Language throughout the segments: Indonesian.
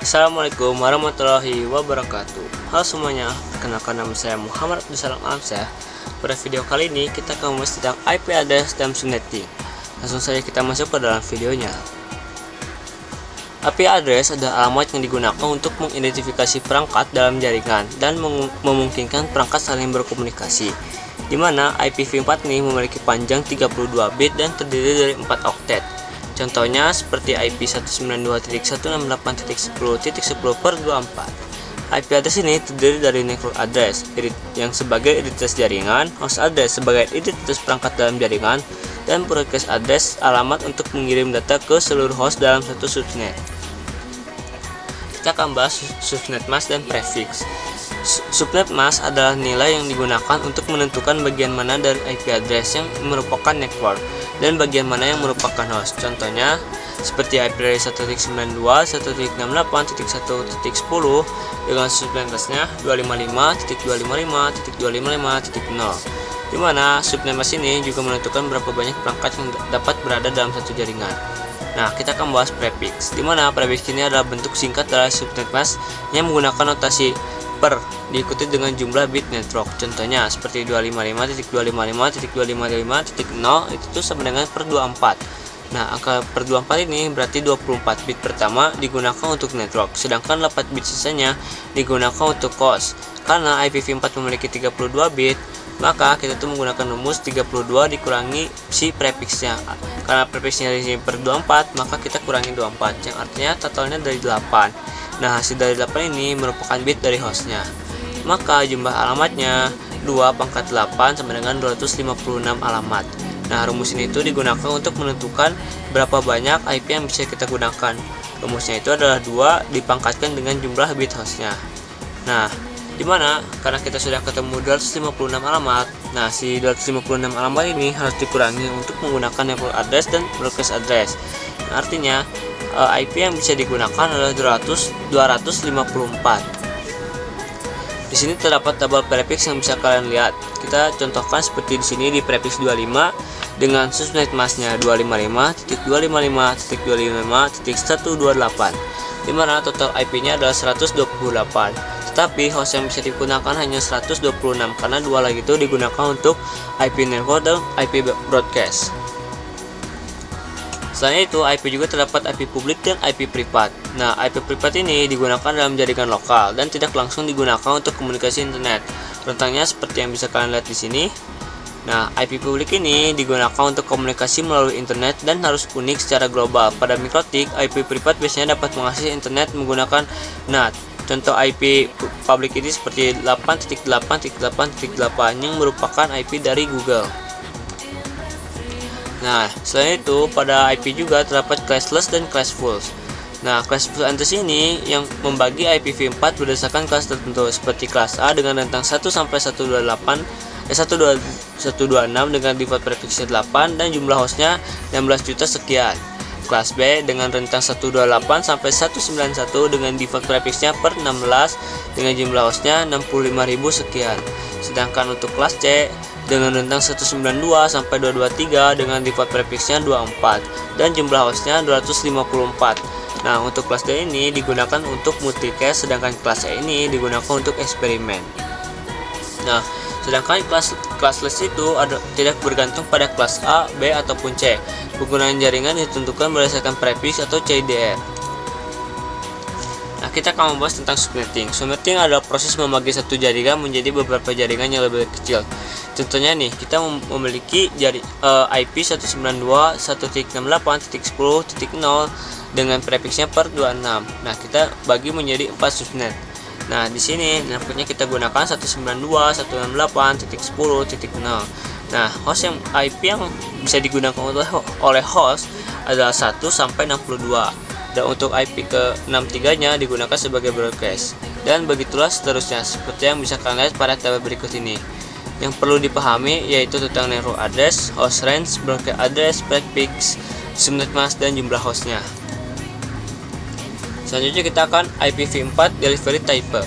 Assalamualaikum warahmatullahi wabarakatuh. Halo semuanya, perkenalkan nama saya Muhammad Abdul Salam Amsyah. Pada video kali ini kita akan membahas tentang IP address dan subnetting. Langsung saja kita masuk ke dalam videonya. IP address adalah alamat yang digunakan untuk mengidentifikasi perangkat dalam jaringan dan memungkinkan perangkat saling berkomunikasi. Di mana IPv4 ini memiliki panjang 32 bit dan terdiri dari 4 oktet. Contohnya seperti IP 192.168.10.10/24. IP address ini terdiri dari network address yang sebagai identitas jaringan, host address sebagai identitas perangkat dalam jaringan, dan broadcast address alamat untuk mengirim data ke seluruh host dalam satu subnet. Kita akan bahas subnet mask dan prefix. Subnet mask adalah nilai yang digunakan untuk menentukan bagian mana dari IP address yang merupakan network dan bagian mana yang merupakan host. Contohnya seperti IP dari 1.92.168.1.10 dengan subnet masknya 255.255.255.0, di mana subnet mask ini juga menentukan berapa banyak perangkat yang dapat berada dalam satu jaringan. Nah, kita akan bahas prefix, di mana prefix ini adalah bentuk singkat dari subnet mask yang menggunakan notasi per diikuti dengan jumlah bit network. Contohnya seperti 255.255.255.0 itu sama dengan per 24. Nah, angka per 24 ini berarti 24 bit pertama digunakan untuk network, sedangkan 8 bit sisanya digunakan untuk host. Karena IPv4 memiliki 32 bit, maka kita tuh menggunakan rumus 32 dikurangi si prefixnya. Karena prefixnya di sini per 24, maka kita kurangi 24, yang artinya totalnya dari 8. Nah, hasil dari 8 ini merupakan bit dari hostnya. Maka jumlah alamatnya 2/8 sama dengan 256 alamat. Nah, rumus ini itu digunakan untuk menentukan berapa banyak IP yang bisa kita gunakan. Rumusnya itu adalah 2 dipangkatkan dengan jumlah bit hostnya. Nah, dimana karena kita sudah ketemu 256 alamat, nah si 256 alamat ini harus dikurangi untuk menggunakan network address dan broadcast address. Nah, artinya IP yang bisa digunakan adalah 254. Di sini terdapat tabel prefix yang bisa kalian lihat. Kita contohkan seperti di sini di prefix 25 dengan subnet masknya 255.255.255.128, di mana total IP-nya adalah 128. Tetapi host yang bisa digunakan hanya 126 karena dua lagi itu digunakan untuk IP network dan IP broadcast. Selain itu, IP juga terdapat IP publik dan IP privat. Nah, IP privat ini digunakan dalam jaringan lokal dan tidak langsung digunakan untuk komunikasi internet. Rentangnya seperti yang bisa kalian lihat di sini. Nah, IP publik ini digunakan untuk komunikasi melalui internet dan harus unik secara global. Pada mikrotik, IP privat biasanya dapat mengakses internet menggunakan NAT. Contoh IP publik ini seperti 8.8.8.8 yang merupakan IP dari Google. Nah, selain itu pada IP juga terdapat classless dan classful. Nah, classful address ini yang membagi IPv4 berdasarkan kelas tertentu seperti kelas A dengan rentang 1 sampai 126 dengan default prefixnya 8 dan jumlah hostnya 16 juta sekian. Kelas B dengan rentang 128 sampai 191 dengan default prefixnya per 16 dengan jumlah hostnya 65.000 sekian. Sedangkan untuk kelas C dengan rentang 192 sampai 223 dengan default prefixnya 24 dan jumlah hostnya 254. Nah, untuk kelas D ini digunakan untuk multicast, sedangkan kelas E ini digunakan untuk eksperimen. Nah, sedangkan classless itu tidak bergantung pada kelas A, B ataupun C. Penggunaan jaringan ditentukan berdasarkan prefix atau CIDR. Nah, kita akan membahas tentang subnetting. Subnetting adalah proses membagi satu jaringan menjadi beberapa jaringan yang lebih kecil. Contohnya nih, kita memiliki IP 192.168.10.0 dengan prefixnya per 26. Nah, kita bagi menjadi 4 subnet. Nah, di sini networknya kita gunakan 192.168.10.0. Nah, host yang IP yang bisa digunakan oleh host adalah 1 sampai 62. Dan untuk IP ke 63-nya digunakan sebagai broadcast. Dan begitulah seterusnya seperti yang bisa kalian lihat pada tabel berikut ini. Yang perlu dipahami yaitu tentang network address, host range, broadcast address, prefix, subnet mask, dan jumlah hostnya. Selanjutnya kita akan IPv4 delivery type.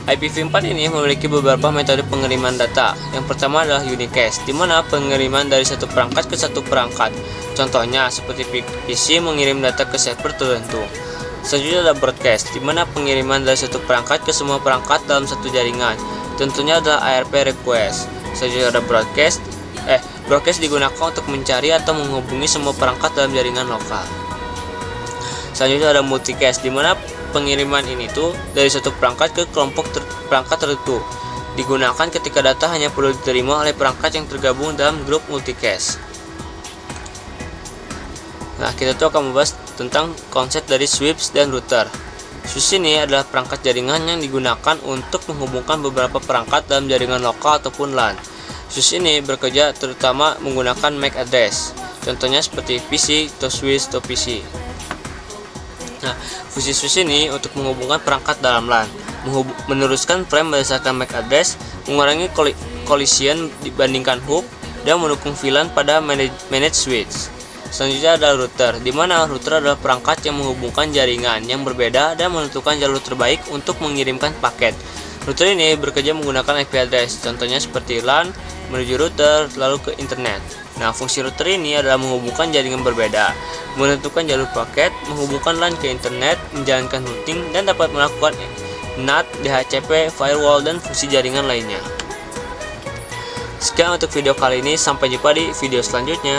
IPv4 ini memiliki beberapa metode pengiriman data. Yang pertama adalah unicast, di mana pengiriman dari satu perangkat ke satu perangkat. Contohnya seperti PC mengirim data ke server tertentu. Selanjutnya ada broadcast, di mana pengiriman dari satu perangkat ke semua perangkat dalam satu jaringan. Tentunya adalah ARP request. Selanjutnya ada broadcast. Broadcast digunakan untuk mencari atau menghubungi semua perangkat dalam jaringan lokal. Selanjutnya ada multicast, di mana pengiriman ini tuh dari satu perangkat ke kelompok perangkat tertentu. Digunakan ketika data hanya perlu diterima oleh perangkat yang tergabung dalam grup multicast. Nah, kita tuh akan membahas tentang konsep dari switch dan router. Switch ini adalah perangkat jaringan yang digunakan untuk menghubungkan beberapa perangkat dalam jaringan lokal ataupun LAN. Switch ini bekerja terutama menggunakan MAC address. Contohnya seperti PC, to switch, to PC. Nah, fungsi switch ini untuk menghubungkan perangkat dalam LAN, meneruskan frame berdasarkan MAC address, mengurangi collision dibandingkan hop, dan mendukung VLAN pada managed switch. Selanjutnya ada router, di mana router adalah perangkat yang menghubungkan jaringan yang berbeda dan menentukan jalur terbaik untuk mengirimkan paket. Router ini bekerja menggunakan IP address, contohnya seperti LAN menuju router lalu ke internet. Nah, fungsi router ini adalah menghubungkan jaringan berbeda, menentukan jalur paket, menghubungkan LAN ke internet, menjalankan routing, dan dapat melakukan NAT, DHCP, firewall, dan fungsi jaringan lainnya. Sekian untuk video kali ini, sampai jumpa di video selanjutnya.